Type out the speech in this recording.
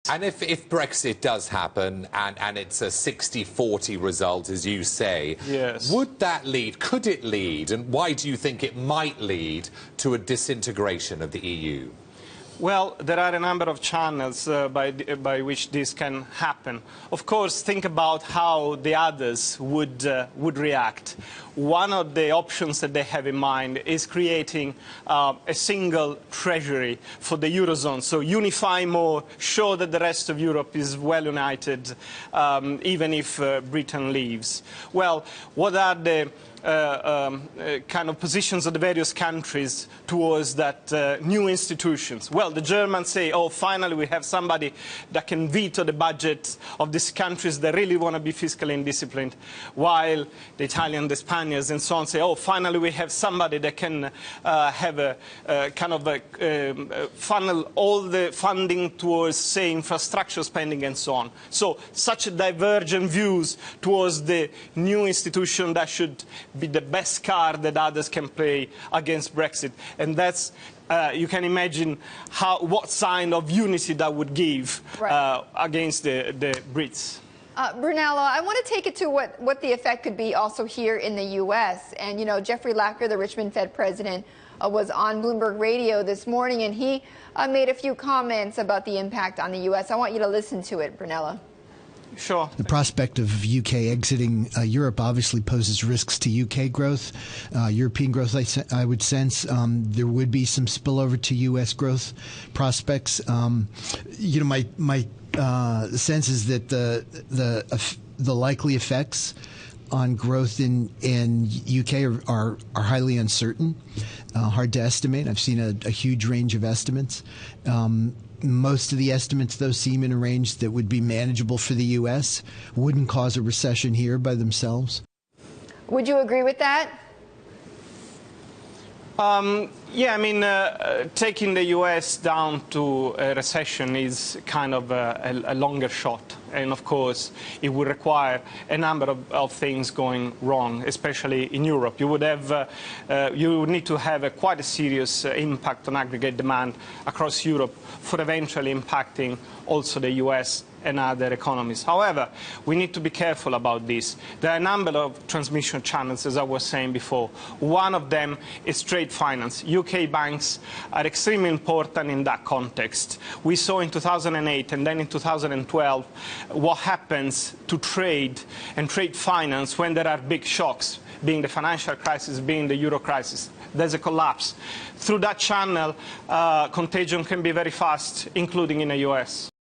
And if Brexit does happen and it's a 60-40 result, as you say, yes, could it lead, and why do you think it might lead to a disintegration of the EU? Well, there are a number of channels by which this can happen. Of course, think about how the others would react. One of the options that they have in mind is creating a single treasury for the Eurozone. So unify more, show that the rest of Europe is well united, even if Britain leaves. Well, what are the kind of positions of the various countries towards that new institutions? Well, the Germans say, oh, finally we have somebody that can veto the budget of these countries that really want to be fiscally indisciplined, while the Italians, the Spaniards and so on say, oh, finally we have somebody that can have a kind of funnel all the funding towards, say, infrastructure spending and so on. So such divergent views towards the new institution that should be the best card that others can play against Brexit. And that's, you can imagine what sign of unity that would give against the Brits. Brunello, I want to take it to what the effect could be also here in the U.S. And, you know, Jeffrey Lacker, the Richmond Fed president, was on Bloomberg Radio this morning, and he made a few comments about the impact on the U.S. I want you to listen to it, Brunello. Sure. The prospect of UK exiting Europe obviously poses risks to UK growth. European growth, I would sense, there would be some spillover to US growth prospects. You know, my sense is that the likely effects on growth in UK are highly uncertain, hard to estimate. I've seen a huge range of estimates. Most of the estimates, though, seem in a range that would be manageable for the U.S., wouldn't cause a recession here by themselves. Would you agree with that? Yeah, I mean, taking the U.S. down to a recession is kind of a longer shot. And, of course, it would require a number of things going wrong, especially in Europe. You would need to have quite a serious impact on aggregate demand across Europe for eventually impacting also the U.S. and other economies. However, we need to be careful about this. There are a number of transmission channels, as I was saying before. One of them is trade finance. UK banks are extremely important in that context. We saw in 2008 and then in 2012 what happens to trade and trade finance when there are big shocks, being the financial crisis, being the euro crisis. There's a collapse. Through that channel, contagion can be very fast, including in the US.